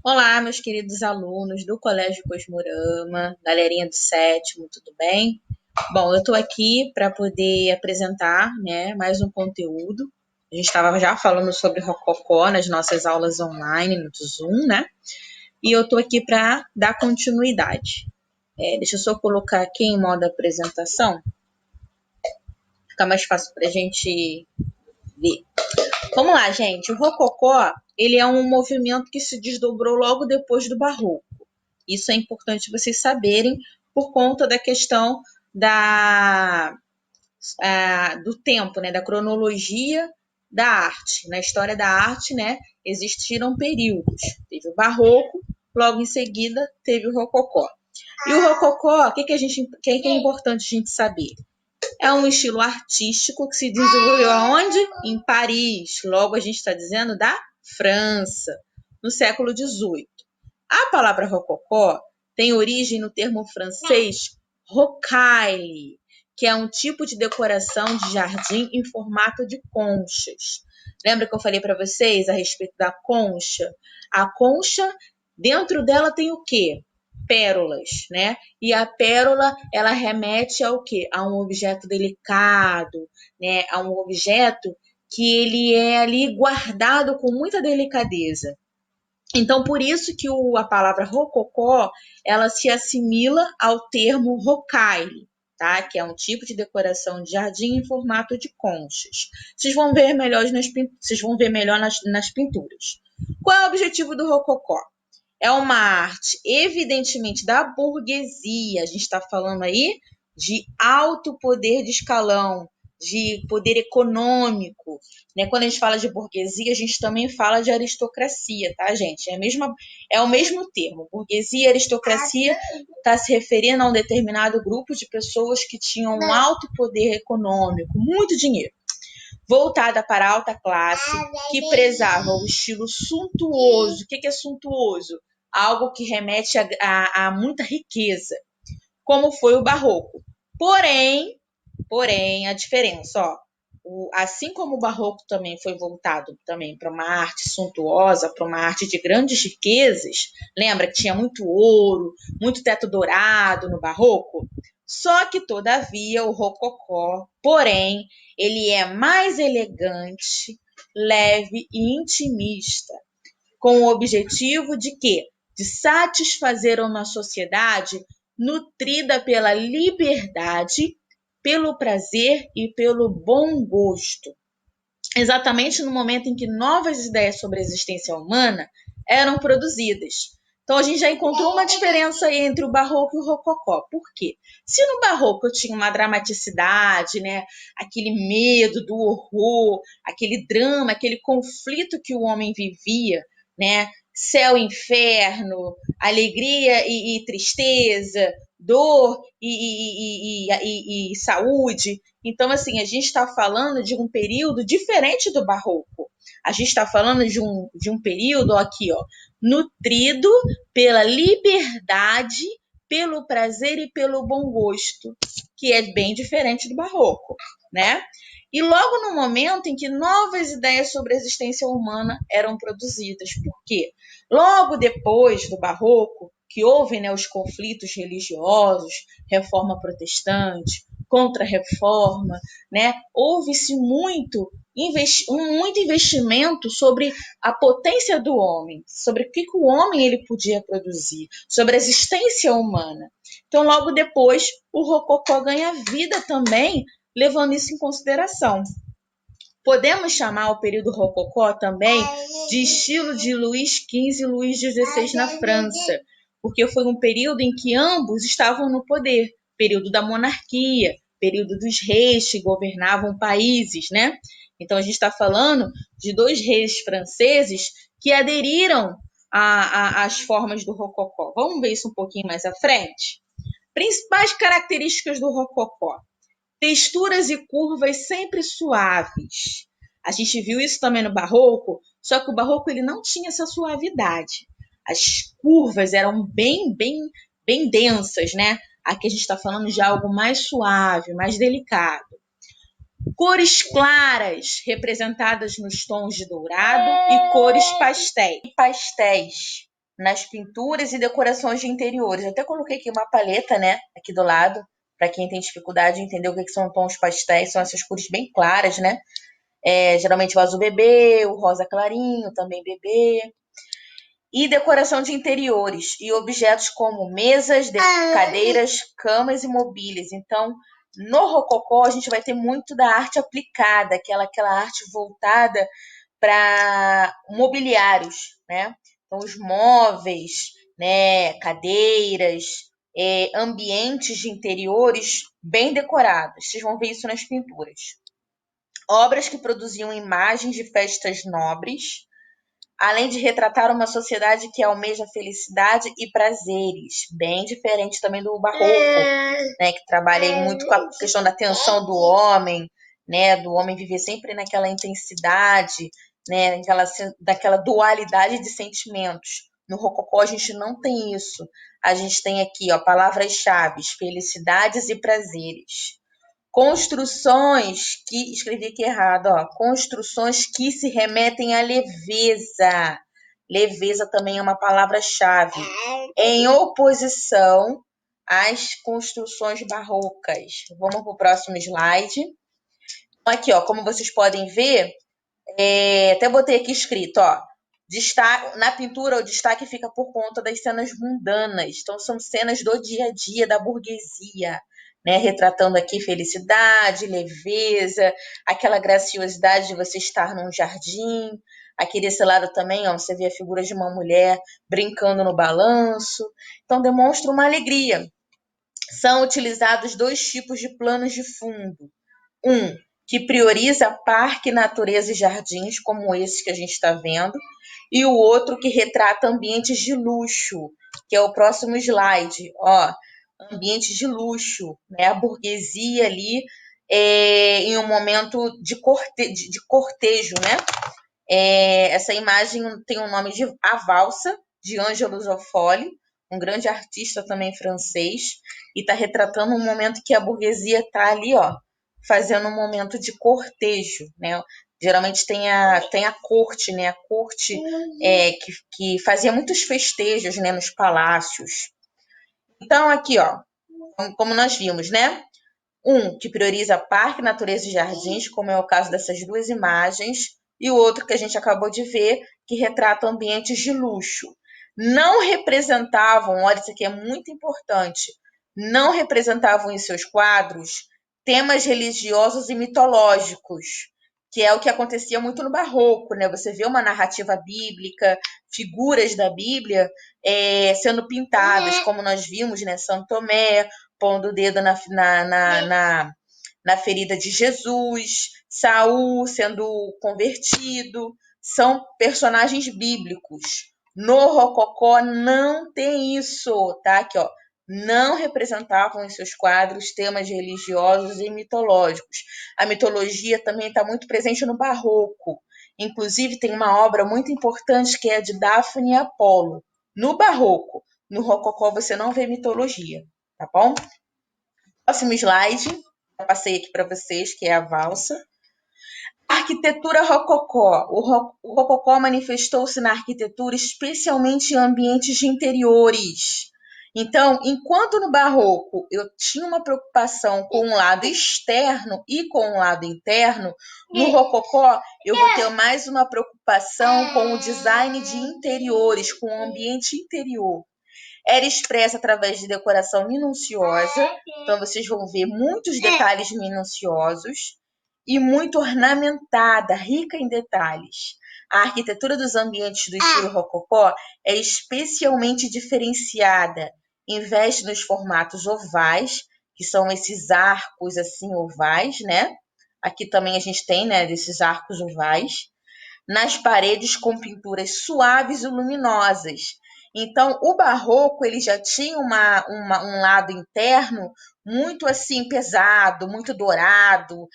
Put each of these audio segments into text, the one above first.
Olá, meus queridos alunos do Colégio Cosmorama, galerinha do sétimo, tudo bem? Bom, eu estou aqui para poder apresentar, mais um conteúdo. A gente estava já falando sobre Rococó nas nossas aulas online no Zoom, né? E eu estou aqui para dar continuidade. Deixa eu só colocar aqui em modo apresentação, fica mais fácil para a gente ver. Vamos lá, gente. O Rococó, ele é um movimento que se desdobrou logo depois do Barroco. Isso é importante vocês saberem por conta da questão do tempo, né, da cronologia da arte. Na história da arte, né, existiram períodos. Teve o Barroco, logo em seguida teve o Rococó. E o Rococó, o que é importante a gente saber? É um estilo artístico que se desenvolveu aonde? Em Paris. Logo, a gente está dizendo da França, no século XVIII. A palavra rococó tem origem no termo francês rocaille, que é um tipo de decoração de jardim em formato de conchas. Lembra que eu falei para vocês a respeito da concha? A concha, dentro dela tem o quê? Pérolas, né? E a pérola, ela remete ao quê? A um objeto delicado, né? A um objeto que ele é ali guardado com muita delicadeza. Então, por isso que a palavra rococó, ela se assimila ao termo rocaille, tá? Que é um tipo de decoração de jardim em formato de conchas. Vocês vão ver melhor nas pinturas. Qual é o objetivo do rococó? É uma arte, evidentemente, da burguesia. A gente está falando aí de alto poder de escalão, de poder econômico, né? Quando a gente fala de burguesia, a gente também fala de aristocracia, tá, gente? É o mesmo termo. Burguesia e aristocracia está se referindo a um determinado grupo de pessoas que tinham um alto poder econômico, muito dinheiro, voltada para a alta classe, que prezava o estilo suntuoso. O que é suntuoso? Algo que remete a muita riqueza, como foi o Barroco. Porém, a diferença, assim como o Barroco também foi voltado também para uma arte suntuosa, para uma arte de grandes riquezas, lembra que tinha muito ouro, muito teto dourado no Barroco? Só que, todavia, o Rococó, porém, ele é mais elegante, leve e intimista, com o objetivo de quê? De satisfazer uma sociedade nutrida pela liberdade, pelo prazer e pelo bom gosto. Exatamente no momento em que novas ideias sobre a existência humana eram produzidas. Então, a gente já encontrou uma diferença entre o Barroco e o Rococó. Por quê? Se no Barroco eu tinha uma dramaticidade, né? Aquele medo do horror, aquele drama, aquele conflito que o homem vivia, né? Céu e inferno, alegria e tristeza, dor e saúde. Então, assim, a gente está falando de um período diferente do Barroco. A gente está falando de um período aqui, nutrido pela liberdade, pelo prazer e pelo bom gosto, que é bem diferente do Barroco, né? E logo no momento em que novas ideias sobre a existência humana eram produzidas. Por quê? Logo depois do Barroco, que houve, né, os conflitos religiosos, reforma protestante, contra-reforma, né? Houve-se muito investimento sobre a potência do homem, sobre o que o homem ele podia produzir, sobre a existência humana. Então, logo depois, o Rococó ganha vida também, levando isso em consideração. Podemos chamar o período Rococó também de estilo de Luís XV e Luís XVI na França, porque foi um período em que ambos estavam no poder, período da monarquia, período dos reis que governavam países, né? Então, a gente está falando de dois reis franceses que aderiram às formas do Rococó. Vamos ver isso um pouquinho mais à frente? Principais características do Rococó: texturas e curvas sempre suaves. A gente viu isso também no Barroco, só que o Barroco ele não tinha essa suavidade. As curvas eram bem densas, né? Aqui a gente está falando de algo mais suave, mais delicado. Cores claras, representadas nos tons de dourado, e cores pastéis. nas pinturas e decorações de interiores. Eu até coloquei aqui uma paleta, né, aqui do lado, para quem tem dificuldade de entender o que são tons pastéis, são essas cores bem claras, né? Geralmente o azul bebê, o rosa clarinho, também bebê. E decoração de interiores e objetos como mesas, cadeiras, camas e mobílias. Então, no rococó, a gente vai ter muito da arte aplicada, aquela arte voltada para mobiliários, né? Então, os móveis, né, cadeiras, ambientes de interiores bem decorados. Vocês vão ver isso nas pinturas. Obras que produziam imagens de festas nobres, além de retratar uma sociedade que almeja felicidade e prazeres, bem diferente também do barroco, né, que trabalha muito com a questão da tensão do homem, né, do homem viver sempre naquela intensidade, né, daquela dualidade de sentimentos. No rococó a gente não tem isso. A gente tem aqui, ó, palavras-chave: felicidades e prazeres. Construções que, escrevi aqui errado, ó, construções que se remetem à leveza. Leveza também é uma palavra-chave. Em oposição às construções barrocas. Vamos para o próximo slide. Aqui, ó, como vocês podem ver, até botei aqui escrito, ó, na pintura o destaque fica por conta das cenas mundanas. Então, são cenas do dia a dia da burguesia, né? Retratando aqui felicidade, leveza, aquela graciosidade de você estar num jardim. Aqui desse lado também, ó, você vê a figura de uma mulher brincando no balanço. Então, demonstra uma alegria. São utilizados dois tipos de planos de fundo. Um, que prioriza parque, natureza e jardins, como esse que a gente está vendo, e o outro que retrata ambientes de luxo, que é o próximo slide. Ó, ambientes de luxo, né? A burguesia ali em um momento de cortejo, né? Essa imagem tem o nome de A Valsa, de Angelo Zoffoli, um grande artista também francês, e está retratando um momento que a burguesia está ali, ó, fazendo um momento de cortejo, né? Geralmente tem a corte, né? A corte que fazia muitos festejos, né, nos palácios. Então, aqui, ó, como nós vimos, né? Um que prioriza parque, natureza e jardins, como é o caso dessas duas imagens, e o outro que a gente acabou de ver, que retrata ambientes de luxo. Não representavam, olha, isso aqui é muito importante, não representavam em seus quadros temas religiosos e mitológicos, que é o que acontecia muito no barroco, né? Você vê uma narrativa bíblica, figuras da Bíblia sendo pintadas, como nós vimos, né? São Tomé, pondo o dedo na ferida de Jesus, Saul sendo convertido, são personagens bíblicos. No rococó não tem isso, tá? Aqui, ó, não representavam em seus quadros temas religiosos e mitológicos. A mitologia também está muito presente no barroco. Inclusive, tem uma obra muito importante que é a de Daphne e Apolo. No barroco, no rococó você não vê mitologia, tá bom? Próximo slide, já passei aqui para vocês, que é a valsa. Arquitetura rococó. O rococó manifestou-se na arquitetura, especialmente em ambientes de interiores. Então, enquanto no barroco eu tinha uma preocupação com o lado externo e com o lado interno, no rococó eu vou ter mais uma preocupação com o design de interiores, com o ambiente interior. Era expressa através de decoração minuciosa, então vocês vão ver muitos detalhes minuciosos e muito ornamentada, rica em detalhes. A arquitetura dos ambientes do estilo rococó é especialmente diferenciada. Investe nos formatos ovais, que são esses arcos assim ovais, né? Aqui também a gente tem, né, desses arcos ovais. Nas paredes com pinturas suaves e luminosas. Então, o barroco ele já tinha um lado interno muito assim pesado, muito dourado,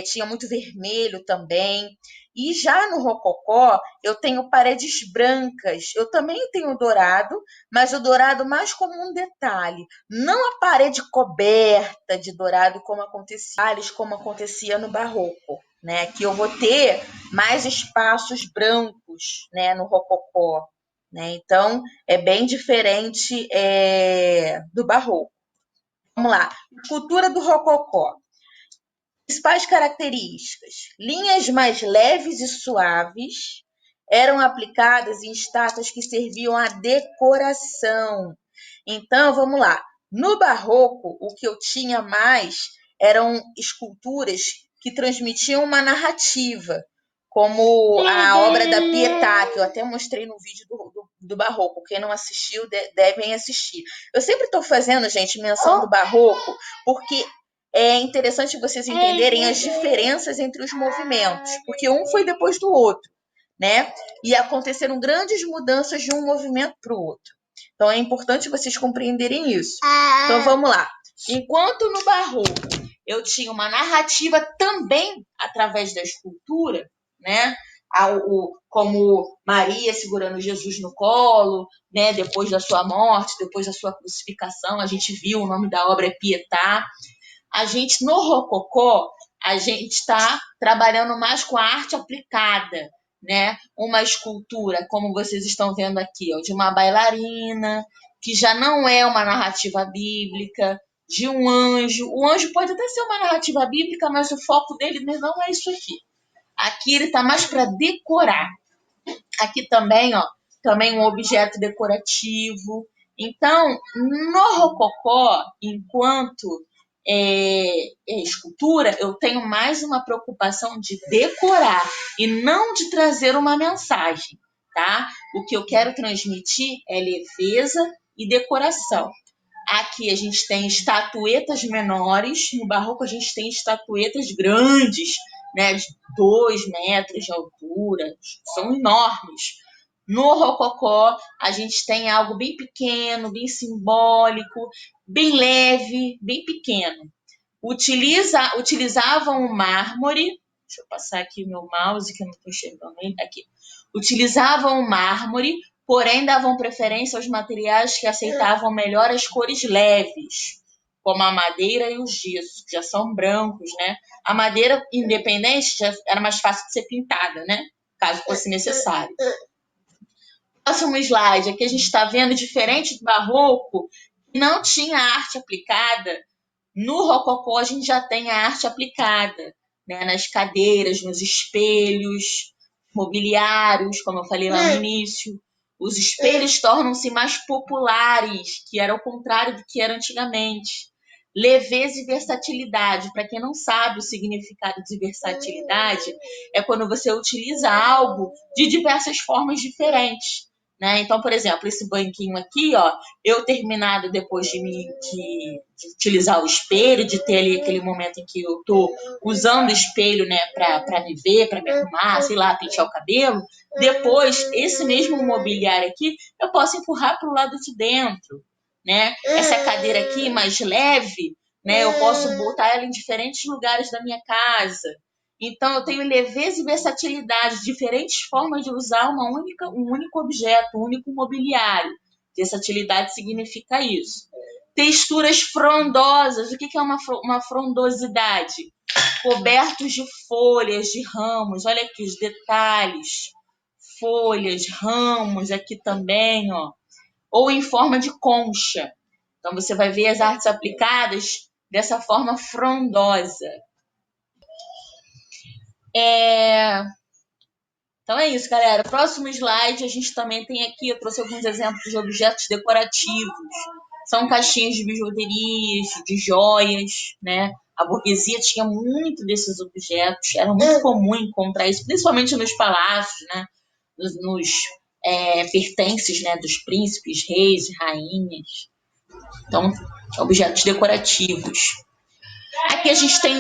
tinha muito vermelho também. E já no rococó eu tenho paredes brancas, eu também tenho dourado, mas o dourado mais como um detalhe, não a parede coberta de dourado como acontecia no barroco, né? Que eu vou ter mais espaços brancos, né, no rococó. né? Então, é bem diferente do barroco. Vamos lá. Escultura do rococó. Principais características: linhas mais leves e suaves eram aplicadas em estátuas que serviam à decoração. Então, vamos lá. No barroco, o que eu tinha mais eram esculturas que transmitiam uma narrativa, como a obra da Pietà, que eu até mostrei no vídeo do barroco. Quem não assistiu, devem assistir. Eu sempre estou fazendo, gente, menção do barroco, porque é interessante vocês entenderem as diferenças entre os movimentos, porque um foi depois do outro, né? E aconteceram grandes mudanças de um movimento para o outro. Então é importante vocês compreenderem isso. Então vamos lá. Enquanto no barroco eu tinha uma narrativa também através da escultura, né? Como Maria segurando Jesus no colo, né? Depois da sua morte, depois da sua crucificação, a gente viu, o nome da obra é Pietà. A gente, no rococó, a gente está trabalhando mais com a arte aplicada, né? Uma escultura, como vocês estão vendo aqui, ó, de uma bailarina, que já não é uma narrativa bíblica, de um anjo. O anjo pode até ser uma narrativa bíblica, mas o foco dele não é isso aqui. Aqui ele está mais para decorar. Aqui também, ó, também um objeto decorativo. Então, no rococó, enquanto escultura, eu tenho mais uma preocupação de decorar e não de trazer uma mensagem, tá? O que eu quero transmitir é leveza e decoração. Aqui a gente tem estatuetas menores, no barroco a gente tem estatuetas grandes, né, de 2 metros de altura, são enormes. No rococó, a gente tem algo bem pequeno, simbólico, bem leve, bem pequeno. Utilizavam o mármore, deixa eu passar aqui o meu mouse, que eu não estou enxergando ele, aqui. Utilizavam o mármore, porém davam preferência aos materiais que aceitavam melhor as cores leves, como a madeira e o gesso, que já são brancos, né? A madeira independente já era mais fácil de ser pintada, né? Caso fosse necessário. Próximo slide, aqui a gente está vendo, diferente do barroco, que não tinha arte aplicada. No rococó a gente já tem a arte aplicada, né? Nas cadeiras, nos espelhos, mobiliários, como eu falei lá no início. Os espelhos tornam-se mais populares, que era o contrário do que era antigamente. Leveza e versatilidade. Para quem não sabe o significado de versatilidade, é quando você utiliza algo de diversas formas diferentes. Né? Então, por exemplo, esse banquinho aqui, ó, eu terminado depois de utilizar o espelho, de ter ali aquele momento em que eu tô usando o espelho, né, para me ver, para me arrumar, sei lá, pentear o cabelo, depois, esse mesmo mobiliário aqui, eu posso empurrar para o lado de dentro, né? Essa cadeira aqui, mais leve, né, eu posso botar ela em diferentes lugares da minha casa. Então, eu tenho leveza e versatilidade, diferentes formas de usar um único objeto, um único mobiliário. Versatilidade significa isso. Texturas frondosas. O que é uma frondosidade? Cobertos de folhas, de ramos. Olha aqui os detalhes. Folhas, ramos aqui também, ó. Ou em forma de concha. Então, você vai ver as artes aplicadas dessa forma frondosa. Então é isso, galera. Próximo slide, a gente também tem aqui, eu trouxe alguns exemplos de objetos decorativos. São caixinhas de bijuterias, de joias, né? A burguesia tinha muito desses objetos, era muito comum encontrar isso, principalmente nos palácios, né? Nos pertences, né? Dos príncipes, reis e rainhas. Então, objetos decorativos. Aqui a gente tem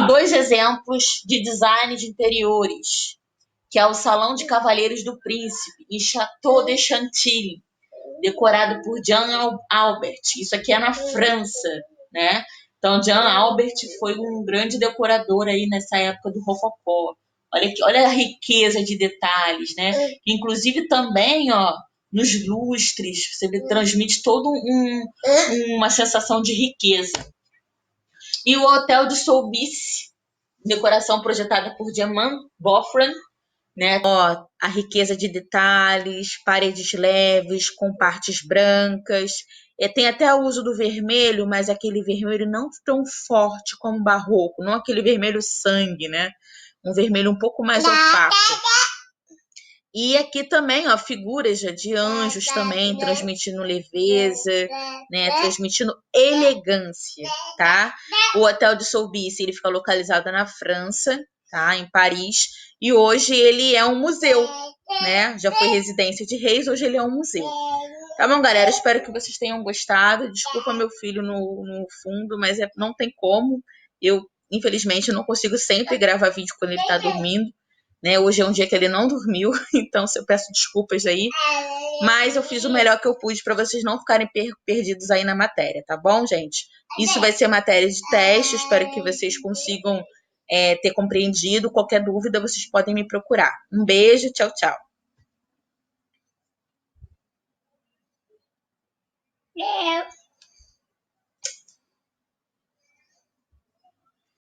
2 exemplos de design de interiores, que é o Salão de Cavalheiros do Príncipe, em Château de Chantilly, decorado por Jean Albert. Isso aqui é na França, né? Então, Jean Albert foi um grande decorador aí nessa época do Rococó. Olha a riqueza de detalhes, né? Inclusive também, ó, nos lustres, você transmite toda uma sensação de riqueza. E o Hotel de Soubise, decoração projetada por Germain Boffrand, né? Ó, a riqueza de detalhes, paredes leves com partes brancas. Tem até o uso do vermelho, mas aquele vermelho não tão forte como o barroco, não aquele vermelho sangue, né? Um vermelho um pouco mais opaco. E aqui também, ó, figuras de anjos também, transmitindo leveza, né? Transmitindo elegância, tá? O Hotel de Soubise, ele fica localizado na França, tá? Em Paris. E hoje ele é um museu, né? Já foi residência de reis, hoje ele é um museu. Tá bom, galera? Espero que vocês tenham gostado. Desculpa meu filho no fundo, mas não tem como. Eu, infelizmente, não consigo sempre gravar vídeo quando ele tá dormindo. Né? Hoje é um dia que ele não dormiu, então eu peço desculpas aí. Mas eu fiz o melhor que eu pude para vocês não ficarem perdidos aí na matéria, tá bom, gente? Isso vai ser matéria de teste, espero que vocês consigam ter compreendido. Qualquer dúvida, vocês podem me procurar. Um beijo, tchau, tchau.